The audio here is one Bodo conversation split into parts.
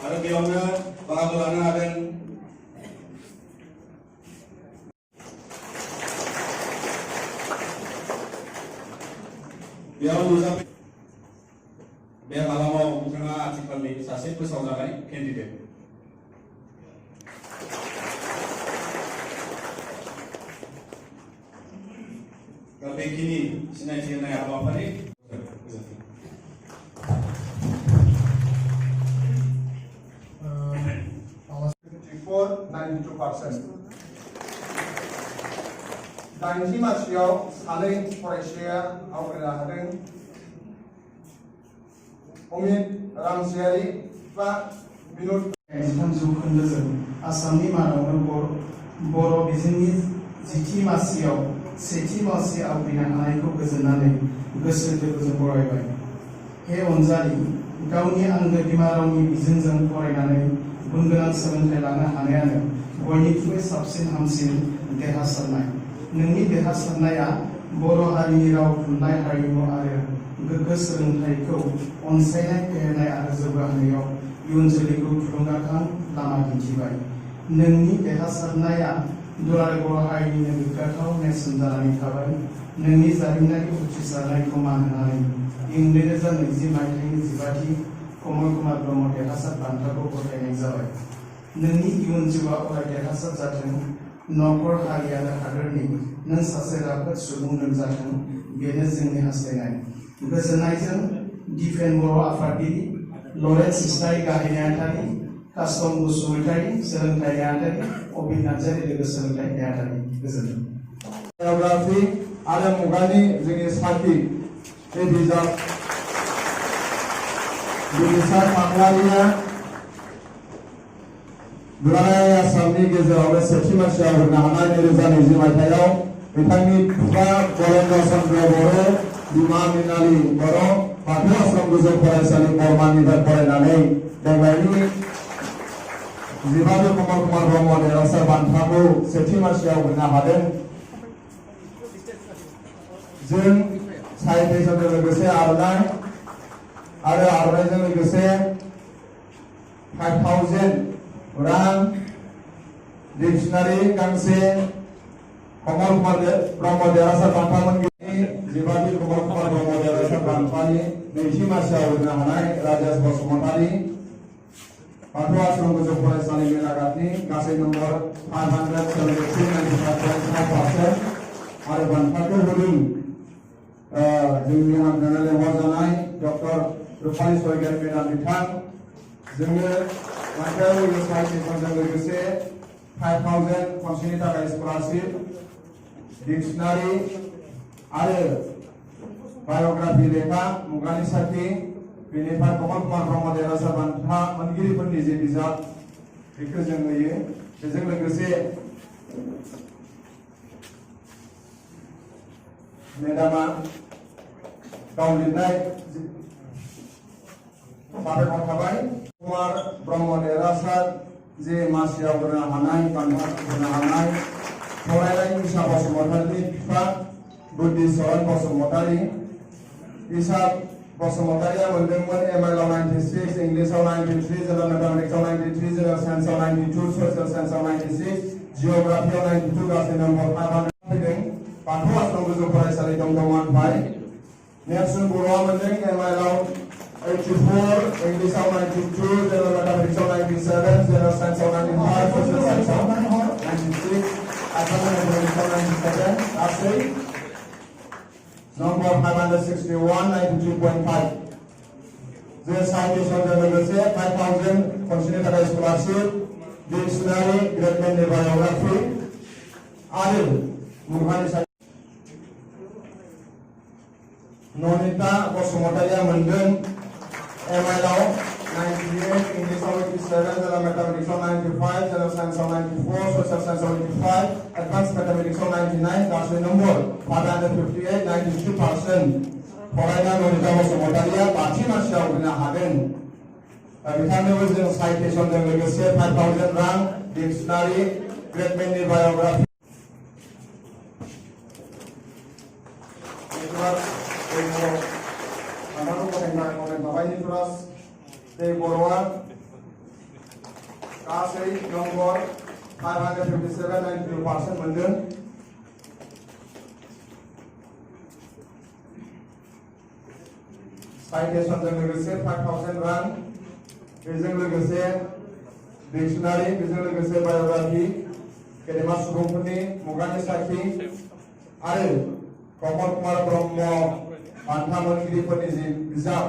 आरो बेयावनो बाहागो लानो हादों बेयाव नुजाफै बे हालामाव बिथाङा आथिखालनि सासे फोसावजानाय केन्डिडेट दा बेखिनि सिनायथि होनाय हाबाफारि 92%. दाइनथि मासियाव सानै फरायसाया आवग्रिनो हादों अमित रामसियारि बा बिनोद 83 जौखोन्दोजों आसामनि मादावनो बर' बिजोंनि 10थि मासियाव सेथि मासि आवग्रिनो हानायखौ गोजोननानै गोसो गोरबोजों बरायबाय। हे अनजालि, गावनि आंगो बिमा रावनि बिजोंजों फरायनानै गुनगोनां सोलोंथाइ लानो हानायानो बयनिख्रुइ साबसिन हामसिन देरहासारनाय। नोंनि देरहासारनाया बर' हारिनि राव थुनलाइ हारिमु आरो गोग्गो सोलोंथाइखौ अनसायनाय फेहेरनाय आरो जौगाहोनायाव इयुन जोलैखौ थुलुंगाखां लामा दिन्थिबाय। नोंनि देरहासारनाया दुलाराय बर' हारिनिनो गोग्गाथाव नेरसोन जानानै थाबाय। नोंनि जारिमिनारि उथ्रिसारनायखौ मान होनानै इं 2020 मायथाइनि 15थि कमल कुमार ब्रह्म देरहासार बान्थाखौ गथायनाय जाबाय। नोंनि इयुन जिउआ अराय देरहासार जाथों, नखर हारि आरो हादोरनि नों सासे राफोद सुबुं जाथों, बेनो जोंनि हास्थायनाय। गोजोननायजों दिफेन बर' आफादगिरि, लरेन्स इस्लारि गाहाय नेहाथारि, कास्टम बसुमतारि सोलोंथाइ नेहाथारि, अबिन नार्जारि लोगो सोलोंथाइ नेहाथारि। गोजोन्थों। बाय'ग्राफि आरो मुगानि जोंनि साखि बे बिजाब बिलिसार मांलारिया दुलाराय आसामनि गेजेरावनो सेथि मासियाव आवग्रिनो हानाय 2020 मायथाइयाव बिथांनि बिफा गलेन्द्र चन्द्र बर', बिमा मिनालि बर' बाथौ आश्रम गोजौ फरायसालि बरमानिफ्राय फरायनानै देग्लायनि 15 कमल कुमार ब्रह्म देरहासार बान्थाखौ सेथि मासियाव आवग्रिनो हादों। जों साहित्यजों लोगोसे आर'नाइ आरो आर'नाइजों लोगोसे 5000 रां डिक्शनारि गांसे कमल कुमार ब्रह्म देरहासार बान्था मोनगिरि 15थि कमल कुमार ब्रह्म देरहासार बान्थानि नैथि मासियाव आवग्रिनो हानाय राजेश बसुमतारि बाथौ आश्रम गोजौ फरायसालि मेलाघाटनि गासै नम्बर 573.95% आरो बान्थाखौ होदों जोंनि हांख्रायनाय लेंहरजानाय डक्टर रुपाली स्वरगियारि मेडाम बिथां। जोङो बान्थायाव साहित्यजों लोगोसे 5000 खनसेनि थाखाय स्कलारशिप, डिक्शनारि आरो बाय'ग्राफि लेखा मुगानि साखि, बेनिफ्राय कमल कुमार ब्रह्म देरहासार बान्था मोनगिरिफोरनि जे बिजाब बेखौ जों होयो। बेजों लोगोसे मेडामा गाव लिरनाय साबायखर थाबाय। कुमार ब्रह्म देरहासार जे मासियाव आवग्रिनो हानाय बान्था होनो हानाय फरायनाय ईसा बसुमतारिनि बिफा बुद्धिचरण बसुमतारि। ईसा बसुमतारिया मोनदोंमोन एमएल आव 96, इंलिसाव 93, जेनेरेल मेथामेटिक्सआव 93, जेनेरेल साइन्सआव 92, ससियेल साइन्सआव 96, जिअग्राफियाव 92, गासै नम्बर 500 फैदों। बाथौ आश्रम गोजौ फरायसालि दमदमानिफ्राय नेरसोन बर'आ मोनदों एमएल आव 84, इंलिसाव 92, जेनेरेल मेथामेटिक्सआव 97, जेनेरेल साइन्सआव 95, ससियेल साइन्सआव 96, आसाम मेथामेटिक्सआव 97, गासै नम्बर 561, 92.5। जे साहित्यजों लोगोसे 5000 खनसेनि थाखाय स्कलारशिप, डिक्शनारि, ग्रेडमेननि बाय'ग्राफि आरो मुगानि ननिता बसुमतारिया मोनदों ML आव 98, इंग्लिसाव 87, जनरल मैथमेटिक्सआव 95, जनरल साइन्सआव 94, ससियेल साइन्सआव 85, एडवांस मैथमेटिक्सआव 99, गासै नम्बर 558, 92%। फरायना ननिता बसुमतारिया 5थि मासियाव होनो हादों। बिथांनोबो जों साइटेसनजों लोगोसे 5000 रां, डिक्शनारि, ग्रेडमेननि बायोग्राफि बर'आ गासै नम्बर 557, 92% मोनदों। साइटेसनजों लोगोसे 5000 रां, बेजों लोगोसे डिक्शनारि, बेजों लोगोसे बायोग्राफि, गेदेमा सुबुंफोरनि मुगानि साखी आरो प्रमद कुमार ब्रह्म बान्था मोनगिरिफोरनि जि बिजाब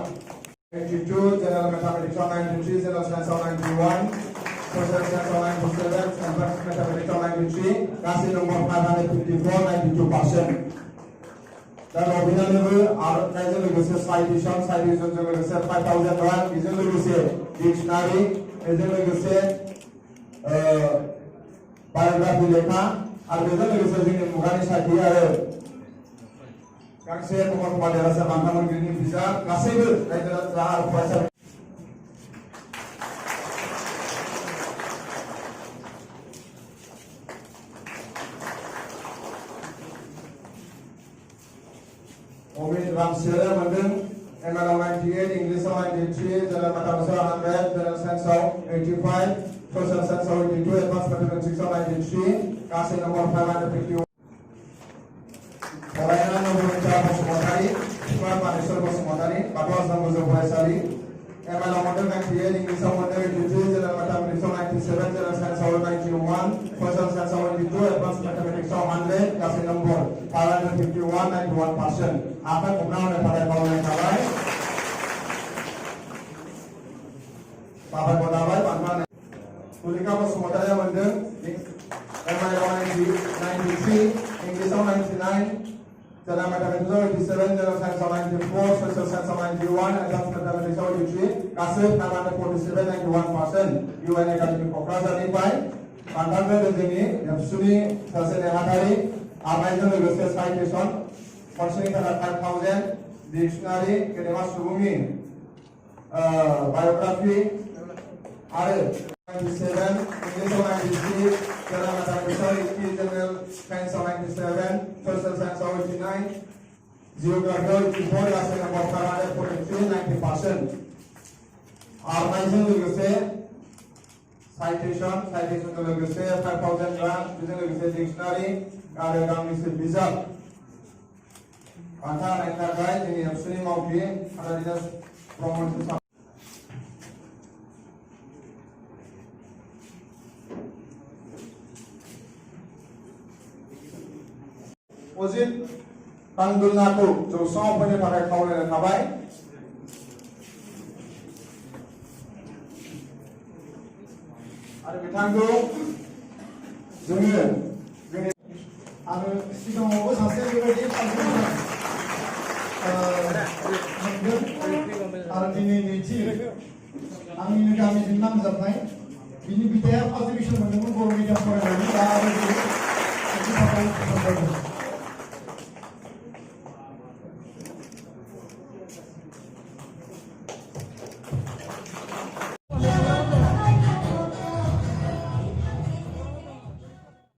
92, जनरल मैथमेटिक्सआव 93, जनरल साइन्सआव 91, ससियेल साइन्सआव 97, एडवांस मैथमेटिक्सआव 93, गासै नम्बर 554, 92%। दा रबिनानोबो आर'नाइजों लोगोसे साइटेसनजों लोगोसे 5000 रां, बेजों लोगोसे डिक्शनारि, बेजों लोगोसे बायोग्राफि लेखा आरो बेजों लोगोसे जोंनि मुगानि साखी आरो गांसे प्रमद कुमार देरहासार बान्था मोनगिरिनि बिजाब गासैबो रायजो राजा आरो फरायसालि अमित रामसियारिया मोनदों ML आव 98, इंग्लिसाव 93, जनरल मैथमेटिक्सआव 100, जनरल साइन्सआव 85, ससियेल साइन्सआव 82, एडवांस मैथमेटिक्सआव 93, गासै नम्बर 551। फरायना नबनिता बसुमतारी, कुमार मानेश्वर बसुमतारी, बाथौ आसाम गोजौ फरायसालि। ML आव मोनदों 98, इंग्लिसाव मोनदों 83, जनरल मैथमेटिक्सआव 97, जनरल साइन्सआव 91, ससियेल साइन्सआव 82, एडवांस मैथमेटिक्सआव 100, गासै नम्बर 551, 91%। आखाइ हमना होनो थाखाय खावलायनाय थाबाय। साबायखर थाबाय बान्था तुलिका बसुमतारिया मोनदों ML आव 93, इंग्लिसाव 99, जनरल मैथमेटिक्सआव 87, जनरल साइन्सआव 94, ससियेल साइन्सआव 91, एडवांस मैथमेटिक्सआव 83, गासै 547, 91%। UN एकाडेमि क'क्राझारनिफ्राय बान्थाखौ जोंनि एबसुनि सासे नेहाथारि आर'नाइजों लोगोसे साइटेसन खरसानि थाखाय 5000, डिक्शनारि, गेदेमा सुबुंनि बायोग्राफि आरो 97, इंग्लिसाव 93, जनरल मैथमेटिक्सआव 80, जनरल साइन्सआव 97, ससियेल साइन्सआव 89, जिअ'ग्राफियाव 84, गासै नम्बर 543, 90%। आर'नाइजों लोगोसे साइटेसनजों लोगोसे 5000 रां, बेजों लोगोसे डिक्शनारि आरो गांनैसो बिजाब बान्था होनायनि थाखाय जोंनि एबसुनि मावथि आदारिदास ब्रह्मनि अजित कांदुलनाखौ जौसाङाव फैनो थाखाय खावलायनाय थाबाय। आरो बिथांखौ जोङो जोंनि आरो सिगाङावबो सासे बेबायदि मोनदों आरो दिनै नैथि आंनिनो गामिजों नांजाबनाय बिनि बिदाया फार्स्ट डिभिजन मोनदोंमोन बर' मिडियाम फरायनानै दा आरो